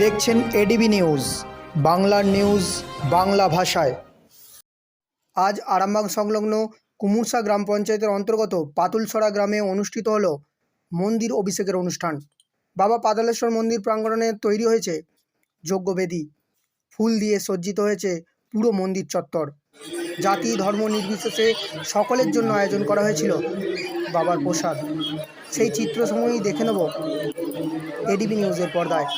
দেখছেন ADB news, বাংলার news Bangla ভাষায়। আজ আরামবাগ সংলগ্ন কুমুরসা গ্রাম পঞ্চায়েতের অন্তর্গত পাতুলছড়া গ্রামে অনুষ্ঠিত হল মন্দির অভিষেকের অনুষ্ঠান। বাবা পাতালেশ্বর মন্দির প্রাঙ্গণে তৈরি হয়েছে যজ্ঞবেদী, ফুল দিয়ে সজ্জিত হয়েছে পুরো মন্দির চত্বর। জাতি ধর্ম নির্বিশেষে সকলের জন্য আয়োজন করা হয়েছিল বাবার প্রসাদ। সেই চিত্রসমূহই দেখে নেব এডিবি নিউজের পর্দায়।